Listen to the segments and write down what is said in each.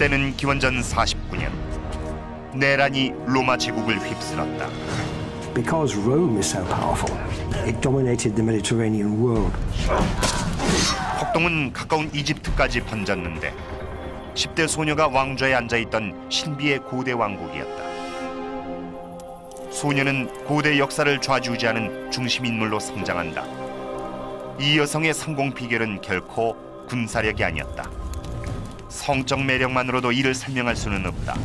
때는 기원전 49년 내란이 로마 제국을 휩쓸었다. Because Rome is so powerful, it dominated the Mediterranean world. 폭동은 가까운 이집트까지 번졌는데 10대 소녀가 왕좌에 앉아있던 신비의 고대 왕국이었다. 소녀는 고대 역사를 좌지우지하는 중심인물로 성장한다. 이 여성의 성공 비결은 결코 군사력이 아니었다. 성적 매력만으로도 이를 설명할 수는 없다.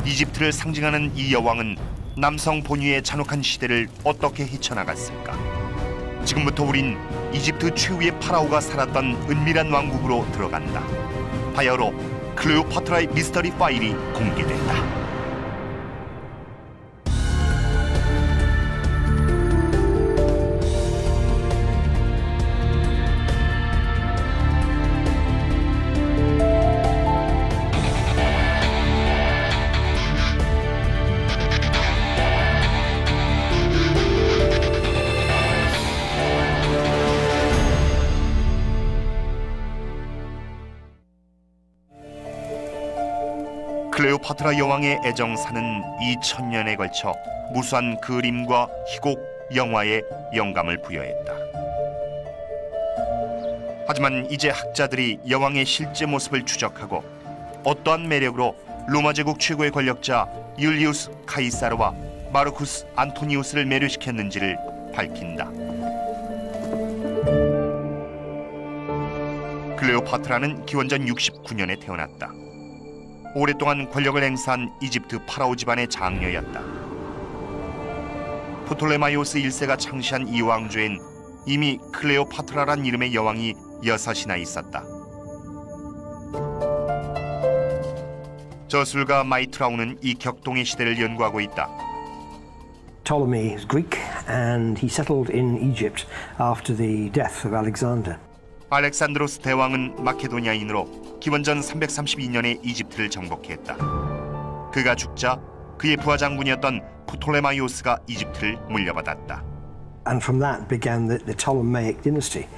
이집트를 상징하는 이 여왕은 남성 본위의 잔혹한 시대를 어떻게 헤쳐나갔을까? 지금부터 우린 이집트 최후의 파라오가 살았던 은밀한 왕국으로 들어간다. 바야흐로 클레오파트라의 미스터리 파일이 공개된다. 클레오파트라 여왕의 애정사는 2000년에 걸쳐 무수한 그림과 희곡, 영화에 영감을 부여했다. 하지만 이제 학자들이 여왕의 실제 모습을 추적하고 어떠한 매력으로 로마 제국 최고의 권력자 율리우스 카이사르와 마르쿠스 안토니우스를 매료시켰는지를 밝힌다. 클레오파트라는 기원전 69년에 태어났다. 오랫동안 권력을 행사한 이집트 파라오 집안의 장녀였다. 프톨레마이오스 1세가 창시한 이 왕조엔 이미 클레오파트라란 이름의 여왕이 6이나 있었다. 저술가 마이트라우는 이 격동의 시대를 연구하고 있다. Ptolemy is Greek and he settled in Egypt after the death of Alexander. 알렉산드로스 대왕은 마케도니아인으로 기원전 332년에 이집트를 정복했다. 그가 죽자 그의 부하 장군이었던 프톨레마이오스가 이집트를 물려받았다. And from that began the Ptolemaic dynasty,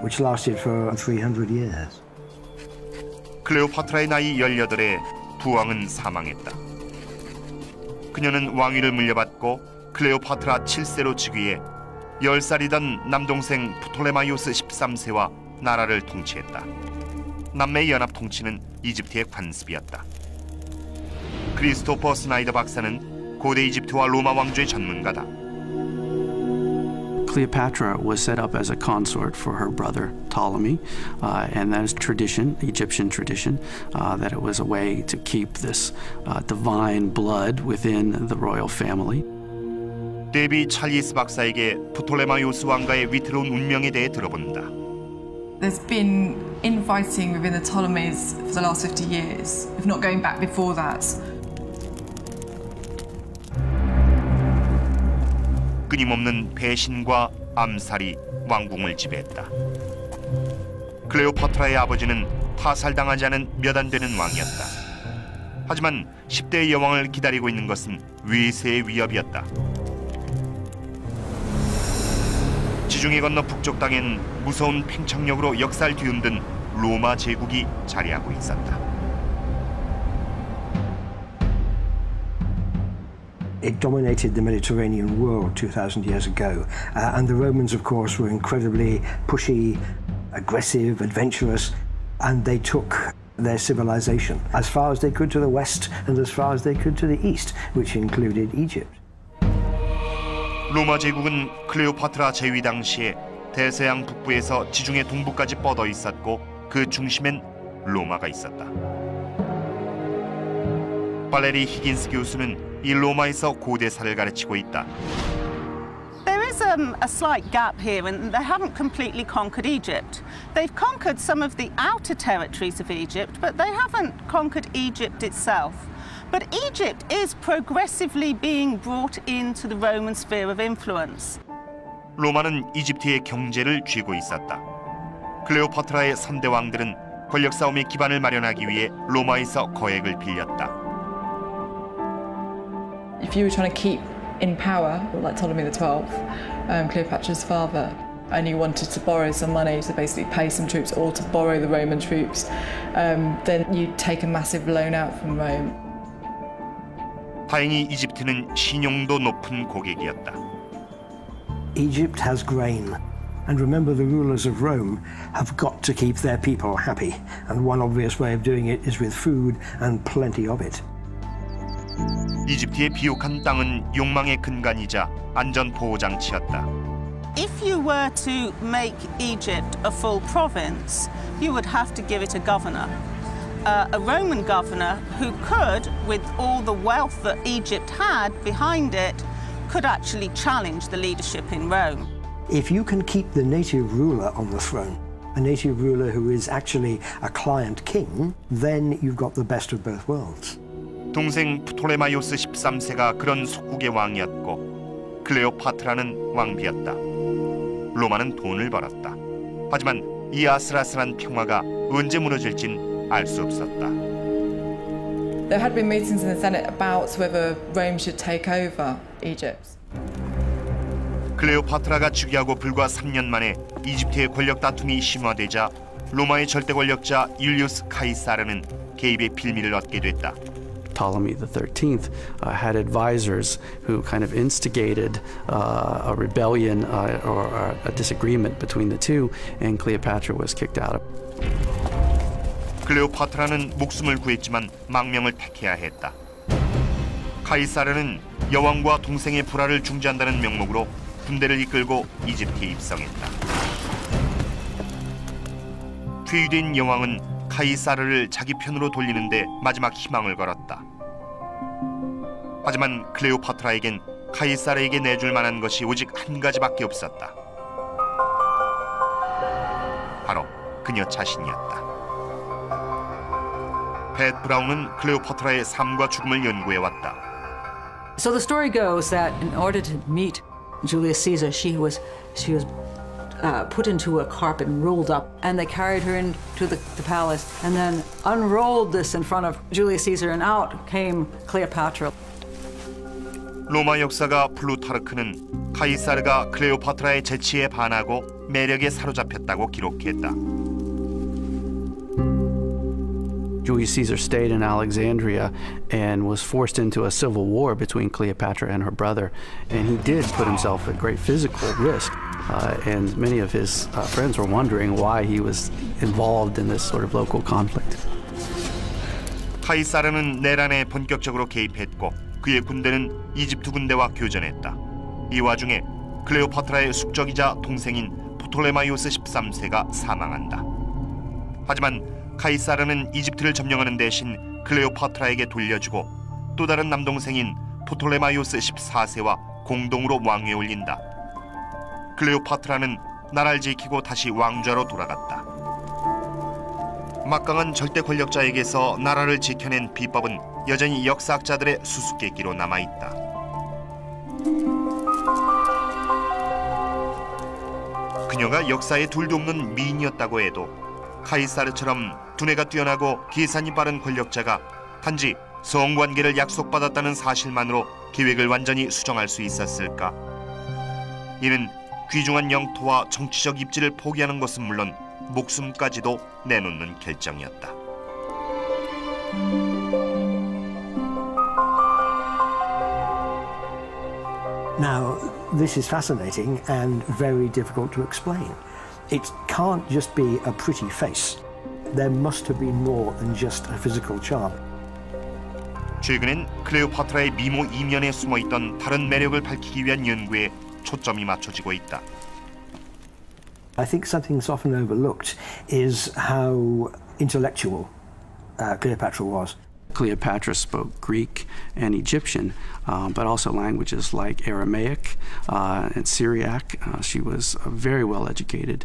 which lasted for 300 years. 클레오파트라의 나이 18에 부왕은 사망했다. 그녀는 왕위를 물려받고 클레오파트라 7세로 즉위해 10살이던 남동생 프톨레마이오스 13세와 나라를 통치했다. 남매 연합 통치는 이집트의 관습이었다. 크리스토퍼 스나이더 박사는 고대 이집트와 로마 왕조의 전문가다. Cleopatra was set up as a consort for her brother Ptolemy, and that is tradition, Egyptian tradition, that it was a way to keep this divine blood within the royal family. 데비 찰리스 박사에게 프톨레마이오스 왕가의 위태로운 운명에 대해 들어본다. There's been infighting within the Ptolemies for the last 50 years, if not going back before that. 끊임없는 배신과 암살이 왕궁을 지배했다. 클레오파트라의 아버지는 타살당하지 않은 몇 안 되는 왕이었다. 하지만 10대의 여왕을 기다리고 있는 것은 외세의 위협이었다. 지중해 건너 북쪽 땅엔 무서운 팽창력으로 역사를 뒤흔든 로마 제국이 자리하고 있었다. It dominated the Mediterranean world 2,000 years ago, and the Romans, of course, were incredibly pushy, aggressive, adventurous, and they took their civilization as far as they could to the west and as far as they could to the east, which included Egypt. 로마 제국은 클레오파트라 재위 당시에 대서양 북부에서 지중해 동부까지 뻗어 있었고 그 중심엔 로마가 있었다. 발레리 히긴스 교수는 이 로마에서 고대사를 가르치고 있다. There is a slight gap here, and they haven't completely conquered Egypt. They've conquered some of the outer territories of Egypt, but they haven't conquered Egypt itself. But Egypt is progressively being brought into the Roman sphere of influence. 로마는 이집트의 경제를 쥐고 있었다. 클레오파트라의 3대 왕들은 권력 싸움의 기반을 마련하기 위해 로마에서 거액을 빌렸다. If you were trying to keep in power, like Ptolemy XII, Cleopatra's father, and you wanted to borrow some money to basically pay some troops or to borrow the Roman troops, then you'd take a massive loan out from Rome. 다행히 이집트는 신용도 높은 고객이었다. Egypt has grain. And remember, the rulers of Rome have got to keep their people happy. And one obvious way of doing it is with food and plenty of it. 이집트의 비옥한 땅은 욕망의 근간이자 안전 보호 장치였다. If you were to make Egypt a full province, you would have to give it a governor. A Roman governor who could, with all the wealth that Egypt had behind it, could actually challenge the leadership in Rome. If you can keep the native ruler on the throne, a native ruler who is actually a client king, then you've got the best of both worlds. 동생 프톨레마이오스 13세가 그런 속국의 왕이었고 클레오파트라는 왕비였다. 로마는 돈을 벌었다. 하지만 이 아슬아슬한 평화가 언제 무너질진 알 수 없었다. There had been meetings in the Senate about whether Rome should take over Egypt. 클레오파트라가 즉위하고 불과 3년 만에 이집트의 권력 다툼이 심화되자 로마의 절대 권력자 율리우스 카이사르는 개입의 빌미를 얻게 됐다. Ptolemy XIII had advisors who kind of instigated a rebellion or a disagreement between the two, and Cleopatra was kicked out. 클레오파트라는 목숨을 구했지만 망명을 택해야 했다. 카이사르는 여왕과 동생의 불화를 중재한다는 명목으로 군대를 이끌고 이집트에 입성했다. 퇴위된 여왕은 카이사르를 자기 편으로 돌리는데 마지막 희망을 걸었다. 하지만 클레오파트라에겐 카이사르에게 내줄 만한 것이 오직 한 가지밖에 없었다. 바로 그녀 자신이었다. 팻 브라운은 클레오파트라의 삶과 죽음을 연구해왔다. So the story goes that in order to meet Julius Caesar, she was put into a carpet and rolled up, and they carried her into the palace and then unrolled this in front of Julius Caesar, and out came Cleopatra. 로마 역사가 플루타르크는 카이사르가 클레오파트라의 재치에 반하고 매력에 사로잡혔다고 기록했다. Julius Caesar stayed in Alexandria and was forced into a civil war between Cleopatra and her brother, and he did put himself at great physical risk. And many of his friends were wondering why he was involved in this sort of local conflict. 카이사르는 내란에 본격적으로 개입했고 그의 군대는 이집트 군대와 교전했다. 이 와중에 클레오파트라의 숙적이자 동생인 프톨레마이오스 13세가 사망한다. 하지만 카이사르는 이집트를 점령하는 대신 클레오파트라에게 돌려주고 또 다른 남동생인 프톨레마이오스 14세와 공동으로 왕위에 올린다. 클레오파트라는 나라를 지키고 다시 왕좌로 돌아갔다. 막강한 절대 권력자에게서 나라를 지켜낸 비법은 여전히 역사학자들의 수수께끼로 남아있다. 그녀가 역사에 둘도 없는 미인이었다고 해도 카이사르처럼 두뇌가 뛰어나고 계산이 빠른 권력자가 단지 성관계를 약속받았다는 사실만으로 계획을 완전히 수정할 수 있었을까? 이는 귀중한 영토와 정치적 입지를 포기하는 것은 물론 목숨까지도 내놓는 결정이었다. Now, this is fascinating and very difficult to explain. It can't just be a pretty face. There must have been more than just a physical charm. 최근엔 클레오파트라의 미모 이면에 숨어있던 다른 매력을 밝히기 위한 연구에 초점이 맞춰지고 있다. I think something that's often overlooked is how intellectual Cleopatra was. Cleopatra spoke Greek and Egyptian, but also languages like Aramaic and Syriac. She was a very well-educated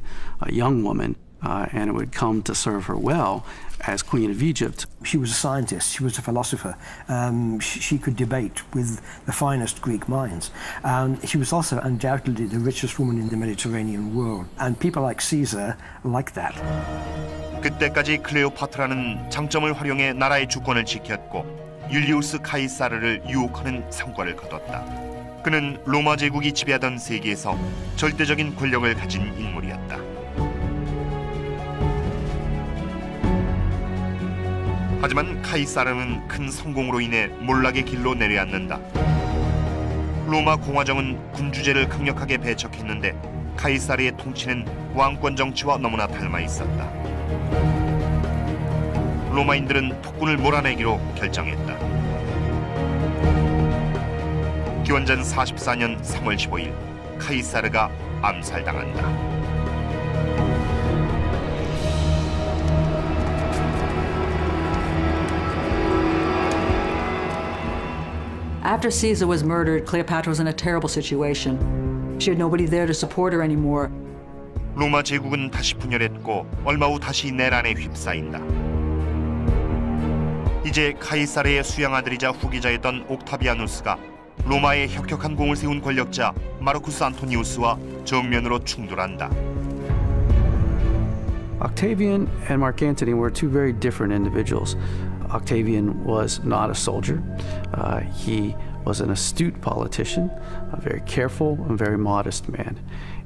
young woman, and it would come to serve her well as Queen of Egypt. She was a scientist, she was a philosopher. She could debate with the finest Greek minds. She was also undoubtedly the richest woman in the Mediterranean world. And people like Caesar liked that. 그때까지 클레오파트라는 장점을 활용해 나라의 주권을 지켰고 율리우스 카이사르를 유혹하는 성과를 거뒀다. 그는 로마 제국이 지배하던 세계에서 절대적인 권력을 가진 인물이었다. 하지만 카이사르는 큰 성공으로 인해 몰락의 길로 내려앉는다. 로마 공화정은 군주제를 강력하게 배척했는데 카이사르의 통치는 왕권 정치와 너무나 닮아 있었다. 로마인들은 폭군을 몰아내기로 결정했다. 기원전 44년 3월 15일 카이사르가 암살당한다. After Caesar was murdered, Cleopatra was in a terrible situation. She had nobody there to support her anymore. 로마 제국은 다시 분열했고 얼마 후 다시 내란에 휩싸인다. 이제 카이사르의 수양아들이자 후계자였던 옥타비아누스가 로마에 혁혁한 공을 세운 권력자 마르쿠스 안토니우스와 정면으로 충돌한다. Octavian and Mark Antony were two very different individuals. Octavian was not a soldier. He was an astute politician, a very careful and very modest man.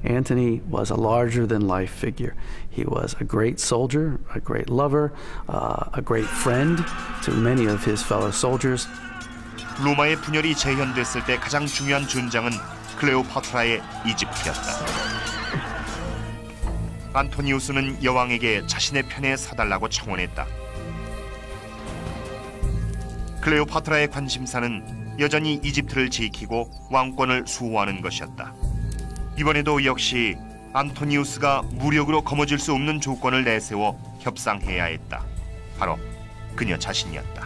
Antony was a larger-than-life figure. He was a great soldier, a great lover, a great friend to many of his fellow soldiers. 로마의 분열이 재현됐을 때 가장 중요한 전장은 클레오파트라의 이집트였다. 안토니우스는 여왕에게 자신의 편에 서달라고 청원했다. 클레오파트라의 관심사는 여전히 이집트를 지키고 왕권을 수호하는 것이었다. 이번에도 역시 안토니우스가 무력으로 거머쥘 수 없는 조건을 내세워 협상해야 했다. 바로 그녀 자신이었다.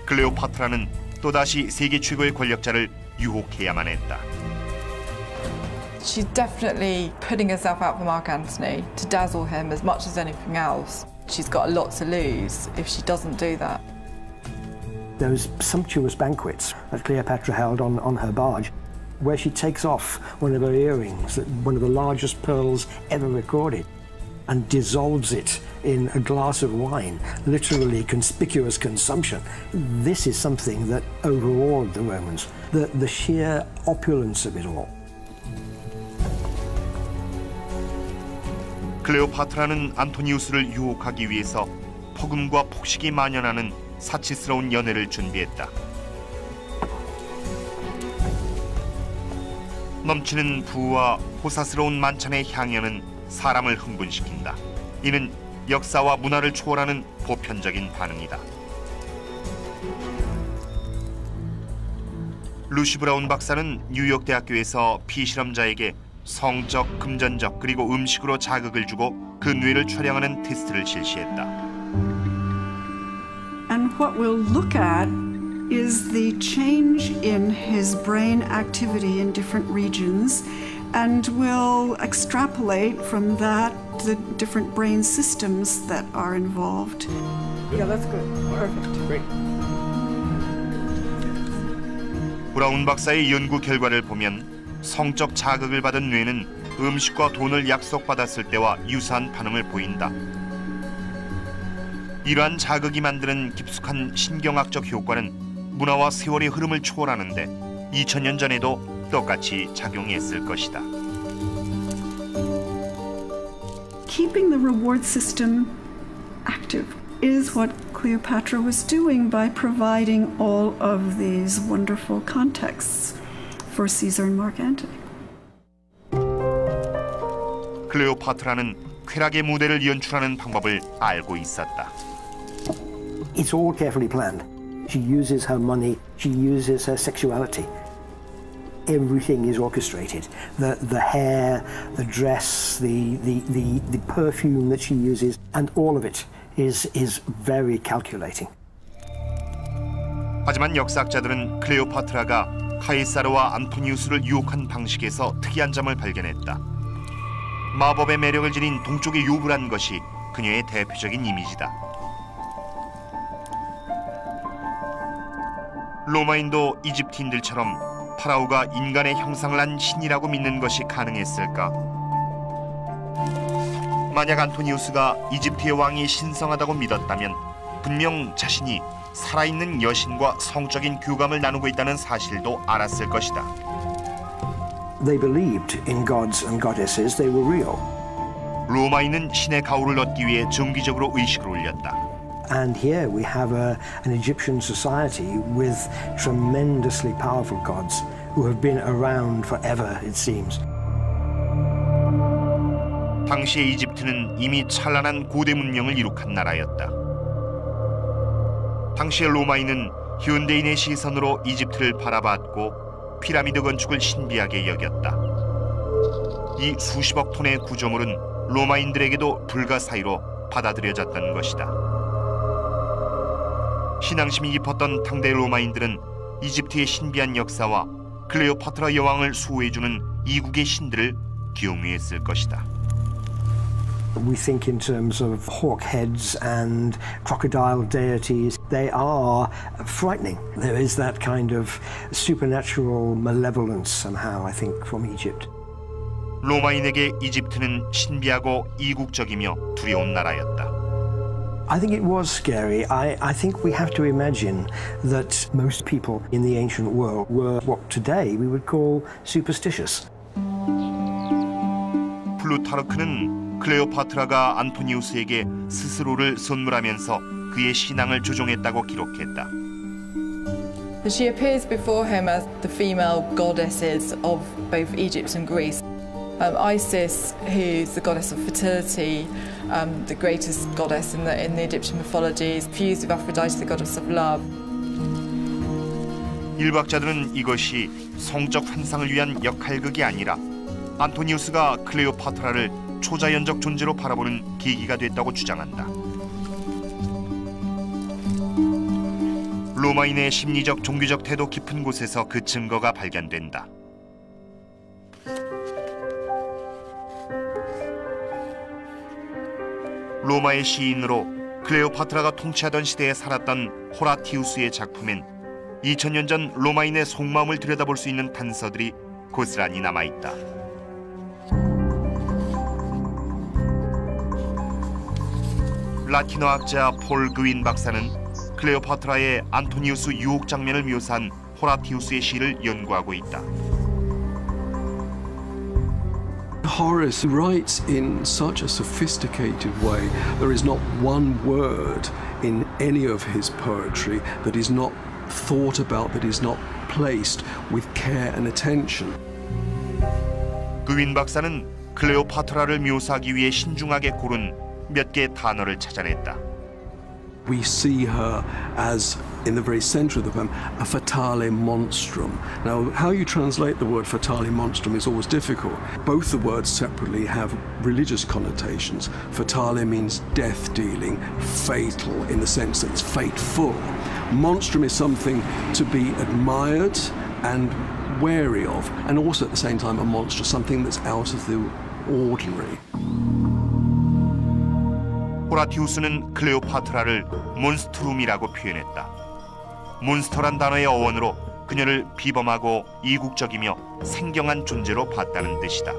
클레오파트라는 또다시 세계 최고의 권력자를 유혹해야만 했다. She's definitely putting herself out for Mark Antony to dazzle him as much as anything else. She's got a lot to lose if she doesn't do that. Those sumptuous banquets that Cleopatra held on her barge, where she takes off one of her earrings, one of the largest pearls ever recorded, and dissolves it in a glass of wine, literally conspicuous consumption. This is something that overawed the Romans, the sheer opulence of it all. 클레오파트라는 안토니우스를 유혹하기 위해서 폭음과 폭식이 만연하는 사치스러운 연회를 준비했다. 넘치는 부와 호사스러운 만찬의 향연은 사람을 흥분시킨다. 이는 역사와 문화를 초월하는 보편적인 반응이다. 루시 브라운 박사는 뉴욕 대학교에서 피실험자에게 성적, 금전적 그리고 음식으로 자극을 주고 그 뇌를 촬영하는 테스트를 실시했다. And what we'll look at is the change in his brain activity in different regions, and we'll extrapolate from that the different brain systems that are involved. Yeah, that's good. Perfect. Great. 브라운 박사의 연구 결과를 보면 성적 자극을 받은 뇌는 음식과 돈을 약속받았을 때와 유사한 반응을 보인다. 이러한 자극이 만드는 깊숙한 신경학적 효과는 문화와 세월의 흐름을 초월하는데 2000년 전에도 똑같이 작용했을 것이다. Keeping the reward system active is what Cleopatra was doing by providing all of these wonderful contexts for Caesar and Mark Antony. 클레오파트라는 쾌락의 무대를 연출하는 방법을 알고 있었다. It's all carefully planned. She uses her money, she uses her sexuality. Everything is orchestrated. The hair, the dress, the perfume that she uses, and all of it is very calculating. 하지만 역사학자들은 클레오파트라가 카이사르와 안토니우스를 유혹한 방식에서 특이한 점을 발견했다. 마법의 매력을 지닌 동쪽의 요불한 것이 그녀의 대표적인 이미지다. 로마인도 이집트인들처럼 파라오가 인간의 형상을 한 신이라고 믿는 것이 가능했을까? 만약 안토니우스가 이집트의 왕이 신성하다고 믿었다면 분명 자신이 살아있는 여신과 성적인 교감을 나누고 있다는 사실도 알았을 것이다. They believed in gods and goddesses. They were real. 로마인은 신의 가호를 얻기 위해 정기적으로 의식을 올렸다. And here we have an Egyptian society with tremendously powerful gods who have been around forever, it seems. 당시의 이집트는 이미 찬란한 고대 문명을 이룩한 나라였다. 당시의 로마인은 현대인의 시선으로 이집트를 바라봤고 피라미드 건축을 신비하게 여겼다. 이 수십억 톤의 구조물은 로마인들에게도 불가사의로 받아들여졌던 것이다. 신앙심이 깊었던 당대 로마인들은 이집트의 신비한 역사와 클레오파트라 여왕을 수호해주는 이국의 신들을 경외했을 것이다. We think in terms of hawk heads and crocodile deities. They are frightening. There is that kind of supernatural malevolence somehow, I think, from Egypt. 로마인에게 이집트는 신비하고 이국적이며 두려운 나라였다. I think it was scary. I think we have to imagine that most people in the ancient world were what today we would call superstitious. 플루타르크는 클레오파트라가 안토니우스에게 스스로를 선물하면서 그의 신앙을 조종했다고 기록했다. She appears before him as the female goddesses of both Egypt and Greece. Isis, who's the goddess of fertility, the greatest goddess in the Egyptian mythology, is fused with Aphrodite, the goddess of love. 일박자들은 이것이 성적 환상을 위한 역할극이 아니라 안토니우스가 클레오파트라를 초자연적 존재로 바라보는 계기가 됐다고 주장한다. 로마인의 심리적 종교적 태도 깊은 곳에서 그 증거가 발견된다. 로마의 시인으로 클레오파트라가 통치하던 시대에 살았던 호라티우스의 작품엔 2000년 전 로마인의 속마음을 들여다볼 수 있는 단서들이 고스란히 남아있다. 라틴어 학자 폴 그윈 박사는 클레오파트라의 안토니우스 유혹 장면을 묘사한 호라티우스의 시를 연구하고 있다. Horace writes in such a sophisticated way. There is not one word in any of his poetry that is not thought about, that is not placed with care and attention. 그윈 박사는 클레오파트라를 묘사하기 위해 신중하게 고른 몇 개의 단어를 찾아냈다. We see her as, in the very center of the poem, a fatale monstrum. Now, how you translate the word fatale monstrum is always difficult. Both the words separately have religious connotations. Fatale means death-dealing, fatal in the sense that it's fateful. Monstrum is something to be admired and wary of, and also at the same time a monster, something that's out of the ordinary. 호라티우스는 클레오파트라를 몬스트룸이라고 표현했다. 몬스터란 단어의 어원으로 그녀를 비범하고 이국적이며 생경한 존재로 봤다는 뜻이다.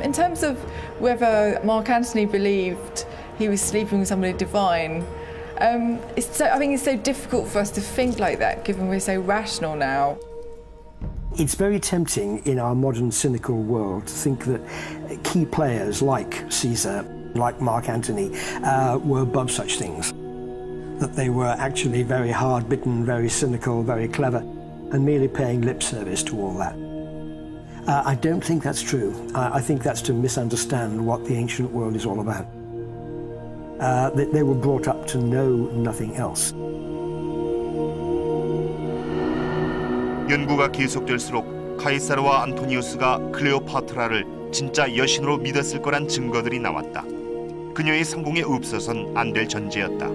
In terms of whether Mark Antony believed he was sleeping with somebody divine, I think it's so difficult for us to think like that, given we're so rational now. It's very tempting in our modern cynical world to think that key players like Caesar, like Mark Antony, were above such things. That they were actually very hard-bitten, very cynical, very clever, and merely paying lip service to all that. I don't think that's true. I think that's to misunderstand what the ancient world is all about. They were brought up to know nothing else. 연구가 계속될수록 카이사르와 안토니우스가 클레오파트라를 진짜 여신으로 믿었을 거란 증거들이 나왔다. 그녀의 성공에 없어선 안 될 전제였다.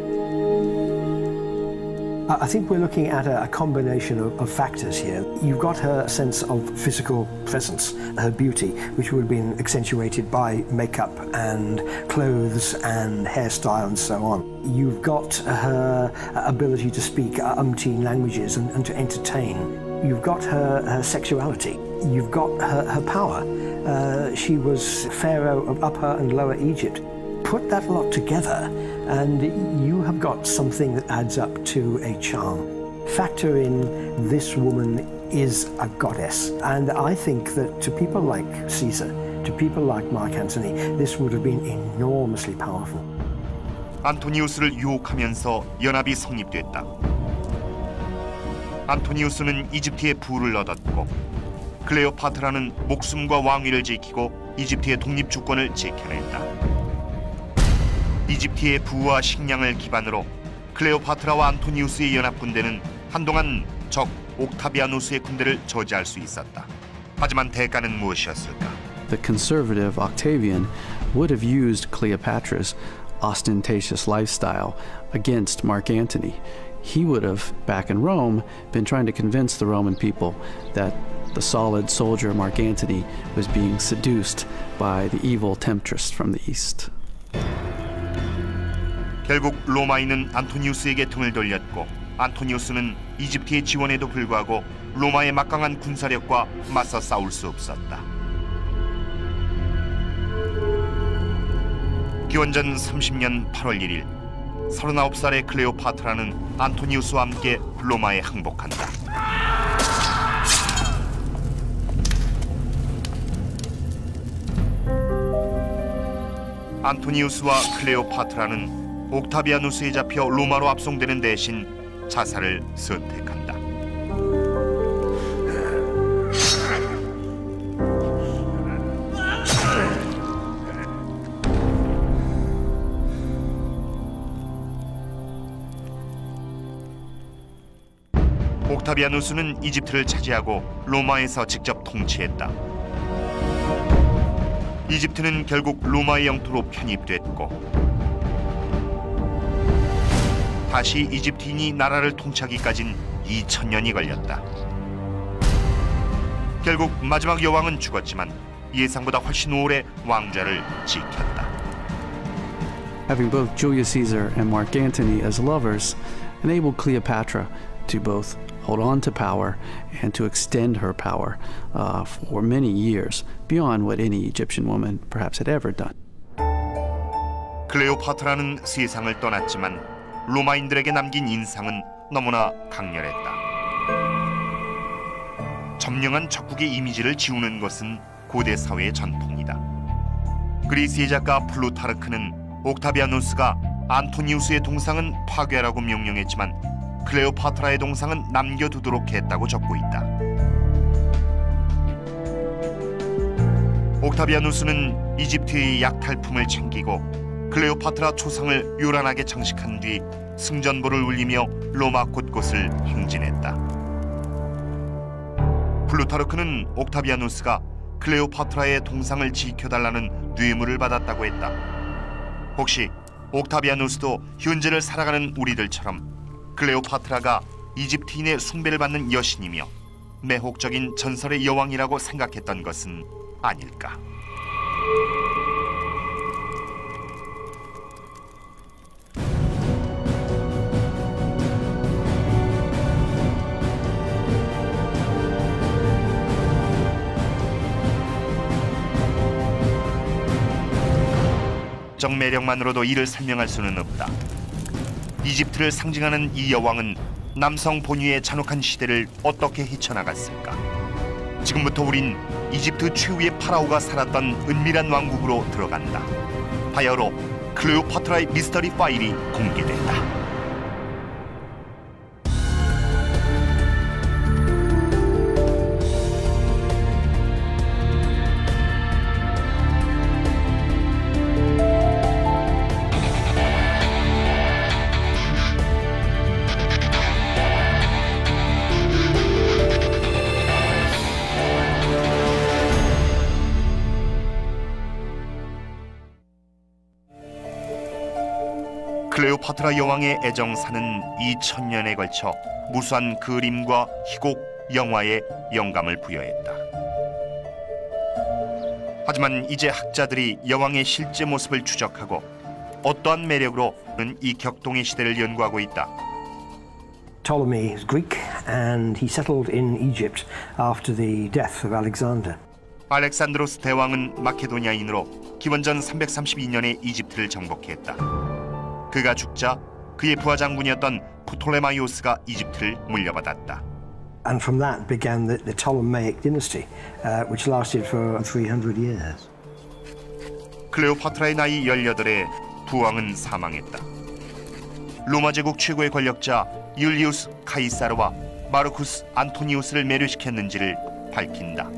I think we're looking at a combination of factors here. You've got her sense of physical presence, her beauty, which would have been accentuated by makeup and clothes and hairstyle and so on. You've got her ability to speak umpteen languages and to entertain. You've got her sexuality. You've got her power. She was pharaoh of Upper and Lower Egypt. Put that lot together and you have got something that adds up to a charm. Factor in this woman is a goddess, and I think that to people like Caesar, to people like Mark Antony, this would have been enormously powerful. 안토니우스를 유혹하면서 연합이 성립됐다. 안토니우스는 이집트의 부를 얻었고 클레오파트라는 목숨과 왕위를 지키고 이집트의 독립주권을 지켜냈다. 이집트의 부와 식량을 기반으로 클레오파트라와 안토니우스의 연합군대는 한동안 적 옥타비아누스의 군대를 저지할 수 있었다. 하지만 대가는 무엇이었을까? The conservative Octavian would have used Cleopatra's ostentatious lifestyle against Mark Antony. He would have, back in Rome, been trying to convince the Roman people that the solid soldier Mark Antony was being seduced by the evil temptress from the east. 결국 로마인은 안토니우스에게 등을 돌렸고 안토니우스는 이집트의 지원에도 불구하고 로마의 막강한 군사력과 맞서 싸울 수 없었다. 기원전 30년 8월 1일 39살의 클레오파트라는 안토니우스와 함께 로마에 항복한다. 안토니우스와 클레오파트라는 옥타비아누스에 잡혀 로마로 압송되는 대신 자살을 선택한다. 옥타비아누스는 이집트를 차지하고 로마에서 직접 통치했다. 이집트는 결국 로마의 영토로 편입됐고 다시 이집트인이 나라를 통치하기까진 2000년이 걸렸다. 결국 마지막 여왕은 죽었지만 예상보다 훨씬 오래 왕좌를 지켰다. Having both Julius Caesar and Mark Antony as lovers enabled Cleopatra to both hold on to power and to extend her power for many years beyond what any Egyptian woman perhaps had ever done. 클레오파트라는 세상을 떠났지만 로마인들에게 남긴 인상은 너무나 강렬했다. 점령한 적국의 이미지를 지우는 것은 고대 사회의 전통이다. 그리스의 작가 플루타르크는 옥타비아누스가 안토니우스의 동상은 파괴하라고 명령했지만 클레오파트라의 동상은 남겨두도록 했다고 적고 있다. 옥타비아누스는 이집트의 약탈품을 챙기고 클레오파트라 초상을 요란하게 장식한 뒤 승전보를 울리며 로마 곳곳을 행진했다. 플루타르크는 옥타비아누스가 클레오파트라의 동상을 지켜달라는 뇌물을 받았다고 했다. 혹시 옥타비아누스도 현재를 살아가는 우리들처럼 클레오파트라가 이집트인의 숭배를 받는 여신이며 매혹적인 전설의 여왕이라고 생각했던 것은 아닐까? 적 매력만으로도 이를 설명할 수는 없다. 이집트를 상징하는 이 여왕은 남성 본위의 잔혹한 시대를 어떻게 헤쳐나갔을까? 지금부터 우린 이집트 최후의 파라오가 살았던 은밀한 왕국으로 들어간다. 바야흐로 클레오파트라의 미스터리 파일이 공개된다. 클레오파트라 여왕의 애정사는 2000년에 걸쳐 무수한 그림과 희곡, 영화에 영감을 부여했다. 하지만 이제 학자들이 여왕의 실제 모습을 추적하고 어떠한 매력으로는 이 격동의 시대를 연구하고 있다. Ptolemy is Greek and he settled in Egypt after the death of Alexander. 알렉산드로스 대왕은 마케도니아인으로 기원전 332년에 이집트를 정복했다. 그가 죽자 그의 부하 장군이었던 프톨레마이오스가 이집트를 물려받았다. And from that began the Ptolemaic dynasty, which lasted for 300 years. 클레오파트라의 나이 18에 부왕은 사망했다. 로마 제국 최고의 권력자 율리우스 카이사르와 마르쿠스 안토니우스를 매료시켰는지를 밝힌다.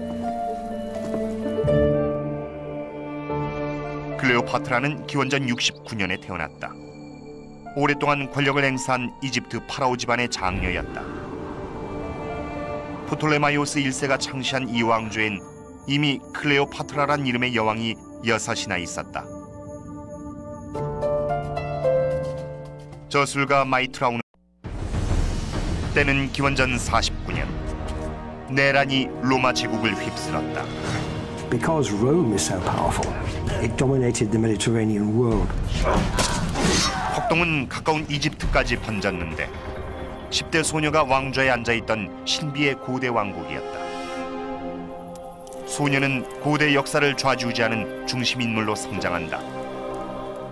클레오파트라는 기원전 69년에 태어났다. 오랫동안 권력을 행사한 이집트 파라오 집안의 장녀였다. 프톨레마이오스 1세가 창시한 이 왕조엔 이미 클레오파트라란 이름의 여왕이 6이나 있었다. 저술가 마이트라우는 때는 기원전 49년 내란이 로마 제국을 휩쓸었다. Because Rome is so powerful, it dominated the Mediterranean world. 폭동은 가까운 이집트까지 번졌는데 10대 소녀가 왕좌에 앉아있던 신비의 고대 왕국이었다. 소녀는 고대 역사를 좌지우지하는 중심인물로 성장한다.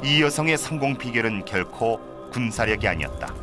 이 여성의 성공 비결은 결코 군사력이 아니었다.